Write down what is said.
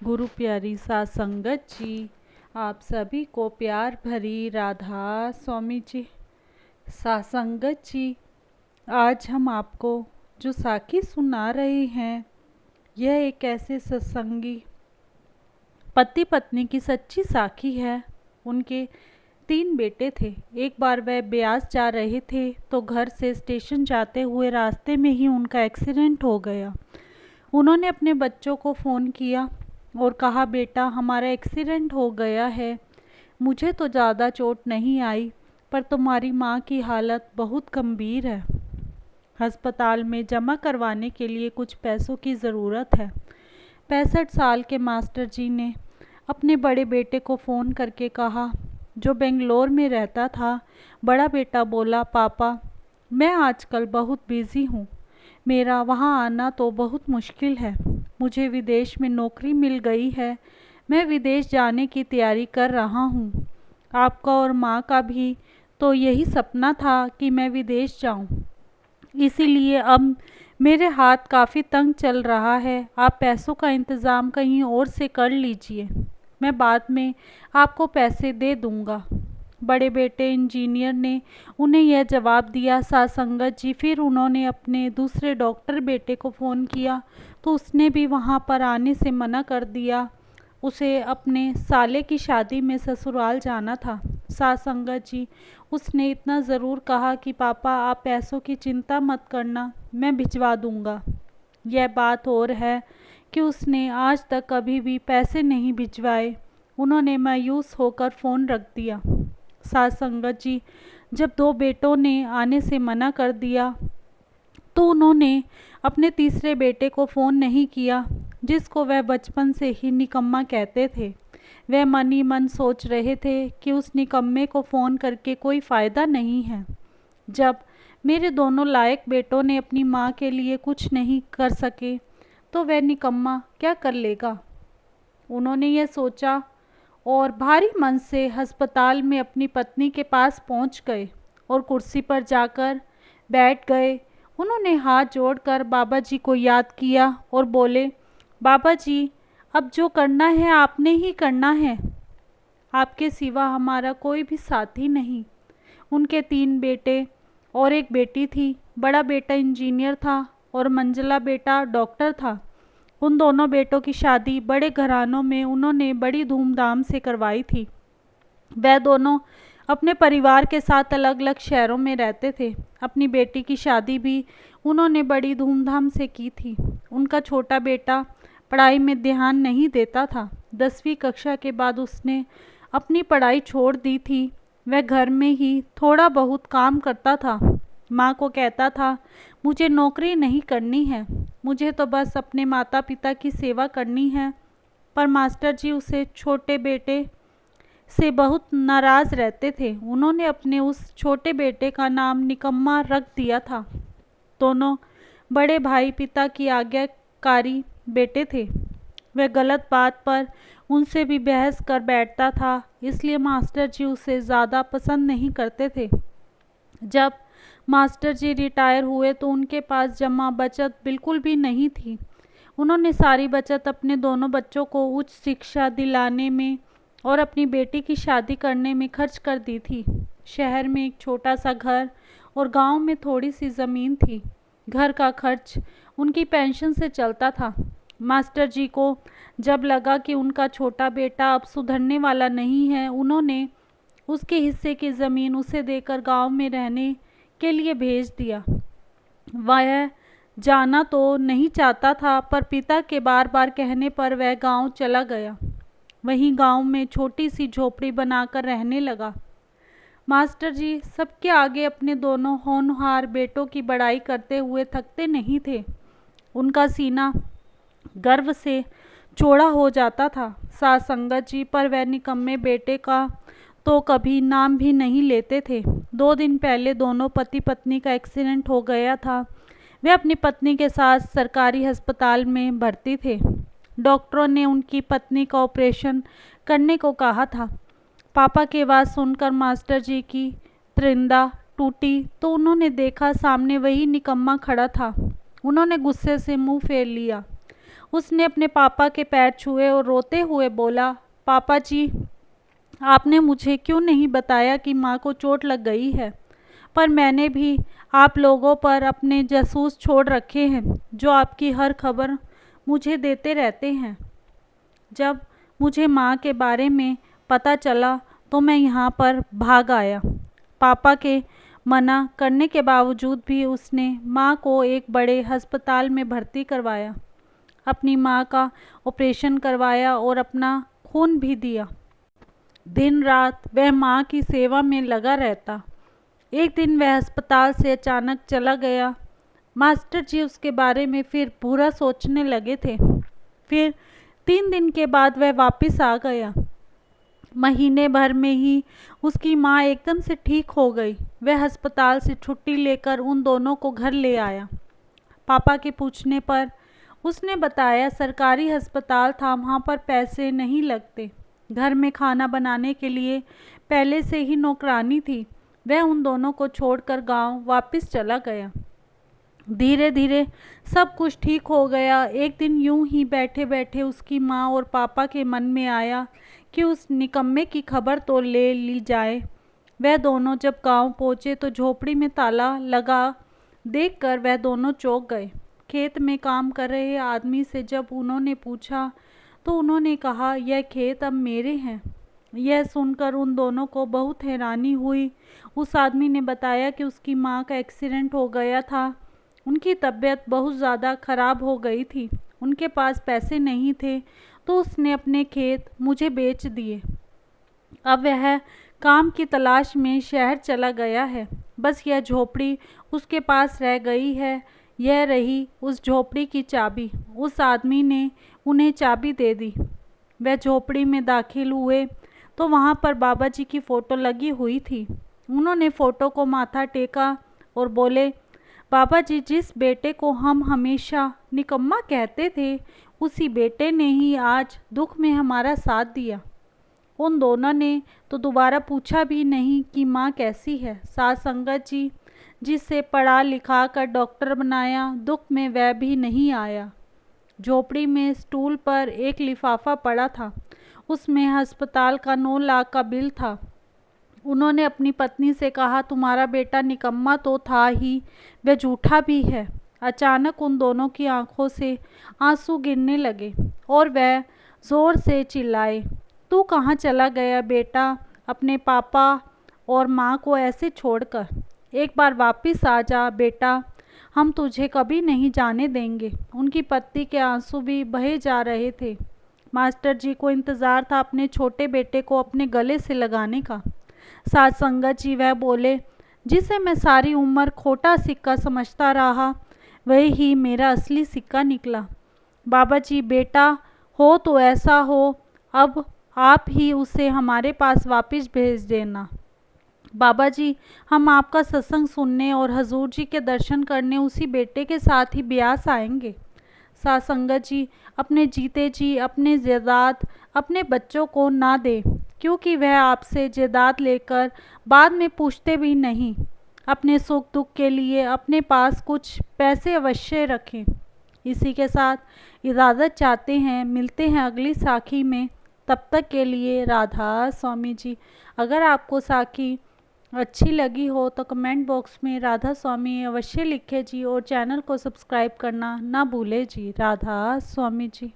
गुरु प्यारी सात संगत जी, आप सभी को प्यार भरी राधा स्वामी जी। सात संगत जी, आज हम आपको जो साखी सुना रहे हैं, यह एक ऐसे सत्संगी पति पत्नी की सच्ची साखी है। उनके 3 बेटे थे। एक बार वह ब्यास जा रहे थे तो घर से स्टेशन जाते हुए रास्ते में ही उनका एक्सीडेंट हो गया। उन्होंने अपने बच्चों को फ़ोन किया और कहा, बेटा हमारा एक्सीडेंट हो गया है। मुझे तो ज़्यादा चोट नहीं आई, पर तुम्हारी माँ की हालत बहुत गंभीर है। अस्पताल में जमा करवाने के लिए कुछ पैसों की ज़रूरत है। 65 साल के मास्टर जी ने अपने बड़े बेटे को फ़ोन करके कहा, जो बेंगलोर में रहता था। बड़ा बेटा बोला, पापा मैं आजकल बहुत बिज़ी हूँ, मेरा वहाँ आना तो बहुत मुश्किल है। मुझे विदेश में नौकरी मिल गई है, मैं विदेश जाने की तैयारी कर रहा हूँ। आपका और माँ का भी तो यही सपना था कि मैं विदेश जाऊँ, इसीलिए अब मेरे हाथ काफ़ी तंग चल रहा है। आप पैसों का इंतज़ाम कहीं और से कर लीजिए, मैं बाद में आपको पैसे दे दूँगा। बड़े बेटे इंजीनियर ने उन्हें यह जवाब दिया। सासंगत जी, फिर उन्होंने अपने दूसरे डॉक्टर बेटे को फ़ोन किया तो उसने भी वहाँ पर आने से मना कर दिया। उसे अपने साले की शादी में ससुराल जाना था। सासंगत जी, उसने इतना ज़रूर कहा कि पापा आप पैसों की चिंता मत करना, मैं भिजवा दूँगा। यह बात और है कि उसने आज तक कभी भी पैसे नहीं भिजवाए। उन्होंने मायूस होकर फ़ोन रख दिया। सात संगत जी, जब 2 बेटों ने आने से मना कर दिया तो उन्होंने अपने तीसरे बेटे को फ़ोन नहीं किया, जिसको वह बचपन से ही निकम्मा कहते थे। वह मन ही मन सोच रहे थे कि उस निकम्मे को फ़ोन करके कोई फ़ायदा नहीं है। जब मेरे दोनों लायक बेटों ने अपनी माँ के लिए कुछ नहीं कर सके तो वह निकम्मा क्या कर लेगा। उन्होंने यह सोचा और भारी मन से अस्पताल में अपनी पत्नी के पास पहुंच गए और कुर्सी पर जाकर बैठ गए। उन्होंने हाथ जोड़कर बाबा जी को याद किया और बोले, बाबा जी अब जो करना है आपने ही करना है, आपके सिवा हमारा कोई भी साथी नहीं। उनके 3 बेटे और एक बेटी थी। बड़ा बेटा इंजीनियर था और मंझला बेटा डॉक्टर था। उन दोनों बेटों की शादी बड़े घरानों में उन्होंने बड़ी धूमधाम से करवाई थी। वह दोनों अपने परिवार के साथ अलग अलग शहरों में रहते थे। अपनी बेटी की शादी भी उन्होंने बड़ी धूमधाम से की थी। उनका छोटा बेटा पढ़ाई में ध्यान नहीं देता था। 10वीं कक्षा के बाद उसने अपनी पढ़ाई छोड़ दी थी। वह घर में ही थोड़ा बहुत काम करता था। माँ को कहता था, मुझे नौकरी नहीं करनी है, मुझे तो बस अपने माता पिता की सेवा करनी है। पर मास्टर जी उसे छोटे बेटे से बहुत नाराज़ रहते थे। उन्होंने अपने उस छोटे बेटे का नाम निकम्मा रख दिया था। दोनों बड़े भाई पिता की आज्ञाकारी बेटे थे। वह गलत बात पर उनसे भी बहस कर बैठता था, इसलिए मास्टर जी उसे ज़्यादा पसंद नहीं करते थे। जब मास्टर जी रिटायर हुए तो उनके पास जमा बचत बिल्कुल भी नहीं थी। उन्होंने सारी बचत अपने दोनों बच्चों को उच्च शिक्षा दिलाने में और अपनी बेटी की शादी करने में खर्च कर दी थी। शहर में एक छोटा सा घर और गांव में थोड़ी सी ज़मीन थी। घर का खर्च उनकी पेंशन से चलता था। मास्टर जी को जब लगा कि उनका छोटा बेटा अब सुधरने वाला नहीं है, उन्होंने उसके हिस्से की ज़मीन उसे देकर गांव में रहने के लिए भेज दिया। वह जाना तो नहीं चाहता था, पर पिता के बार बार कहने पर वह गांव चला गया। वहीं गांव में छोटी सी झोपड़ी बनाकर रहने लगा। मास्टर जी सबके आगे अपने दोनों होनहार बेटों की बड़ाई करते हुए थकते नहीं थे। उनका सीना गर्व से चौड़ा हो जाता था। सात संगत जी, पर वह निकम्मे बेटे का तो कभी नाम भी नहीं लेते थे। 2 दिन पहले दोनों पति पत्नी का एक्सीडेंट हो गया था। वे अपनी पत्नी के साथ सरकारी अस्पताल में भर्ती थे। डॉक्टरों ने उनकी पत्नी का ऑपरेशन करने को कहा था। पापा की आवाज़ सुनकर मास्टर जी की त्रिंदा टूटी तो उन्होंने देखा सामने वही निकम्मा खड़ा था। उन्होंने गुस्से से मुंह फेर लिया। उसने अपने पापा के पैर छुए और रोते हुए बोला, पापा जी, आपने मुझे क्यों नहीं बताया कि माँ को चोट लग गई है? पर मैंने भी आप लोगों पर अपने जासूस छोड़ रखे हैं जो आपकी हर खबर मुझे देते रहते हैं। जब मुझे माँ के बारे में पता चला तो मैं यहाँ पर भाग आया। पापा के मना करने के बावजूद भी उसने माँ को एक बड़े अस्पताल में भर्ती करवाया, अपनी माँ का ऑपरेशन करवाया और अपना खून भी दिया। दिन रात वह माँ की सेवा में लगा रहता। एक दिन वह अस्पताल से अचानक चला गया। मास्टर जी उसके बारे में फिर बुरा सोचने लगे थे। फिर 3 दिन के बाद वह वापस आ गया। महीने भर में ही उसकी माँ एकदम से ठीक हो गई। वह अस्पताल से छुट्टी लेकर उन दोनों को घर ले आया। पापा के पूछने पर उसने बताया सरकारी अस्पताल था, वहाँ पर पैसे नहीं लगते। घर में खाना बनाने के लिए पहले से ही नौकरानी थी। वह उन दोनों को छोड़कर गांव वापस चला गया। धीरे धीरे सब कुछ ठीक हो गया। एक दिन यूं ही बैठे बैठे उसकी माँ और पापा के मन में आया कि उस निकम्मे की खबर तो ले ली जाए। वह दोनों जब गांव पहुँचे तो झोपड़ी में ताला लगा देखकर वह दोनों चौंक गए। खेत में काम कर रहे आदमी से जब उन्होंने पूछा तो उन्होंने कहा, यह खेत अब मेरे हैं। यह सुनकर उन दोनों को बहुत हैरानी हुई। उस आदमी ने बताया कि उसकी माँ का एक्सीडेंट हो गया था। उनकी तबीयत बहुत ज़्यादा खराब हो गई थी। उनके पास पैसे नहीं थे तो उसने अपने खेत मुझे बेच दिए। अब वह काम की तलाश में शहर चला गया है। बस यह झोपड़ी उसके पास रह गई है। यह रही उस झोपड़ी की चाबी। उस आदमी ने उन्हें चाबी दे दी। वह झोपड़ी में दाखिल हुए तो वहाँ पर बाबा जी की फ़ोटो लगी हुई थी। उन्होंने फ़ोटो को माथा टेका और बोले, बाबा जी, जिस बेटे को हम हमेशा निकम्मा कहते थे उसी बेटे ने ही आज दुख में हमारा साथ दिया। उन दोनों ने तो दोबारा पूछा भी नहीं कि माँ कैसी है। सास संगत जी, जिसे पढ़ा लिखा कर डॉक्टर बनाया, दुख में वह भी नहीं आया। झोपड़ी में स्टूल पर एक लिफाफा पड़ा था। उसमें अस्पताल का 9 लाख का बिल था। उन्होंने अपनी पत्नी से कहा, तुम्हारा बेटा निकम्मा तो था ही, वह झूठा भी है। अचानक उन दोनों की आंखों से आंसू गिरने लगे और वह ज़ोर से चिल्लाए, तू कहाँ चला गया बेटा, अपने पापा और माँ को ऐसे छोड़कर? एक बार वापस आ जा बेटा, हम तुझे कभी नहीं जाने देंगे। उनकी पत्नी के आंसू भी बहे जा रहे थे। मास्टर जी को इंतज़ार था अपने छोटे बेटे को अपने गले से लगाने का। साथ संगत जी, वह बोले, जिसे मैं सारी उम्र खोटा सिक्का समझता रहा वही ही मेरा असली सिक्का निकला। बाबा जी, बेटा हो तो ऐसा हो, अब आप ही उसे हमारे पास वापस भेज देना। बाबा जी, हम आपका सत्संग सुनने और हजूर जी के दर्शन करने उसी बेटे के साथ ही ब्यास आएंगे। साथ संगत जी, अपने जीते जी अपने जायदाद अपने बच्चों को ना दे, क्योंकि वह आपसे जायदाद लेकर बाद में पूछते भी नहीं। अपने सुख दुख के लिए अपने पास कुछ पैसे अवश्य रखें। इसी के साथ इजाज़त चाहते हैं। मिलते हैं अगली साखी में। तब तक के लिए राधा स्वामी जी। अगर आपको साखी अच्छी लगी हो तो कमेंट बॉक्स में राधा स्वामी अवश्य लिखें जी, और चैनल को सब्सक्राइब करना ना भूलें जी। राधा स्वामी जी।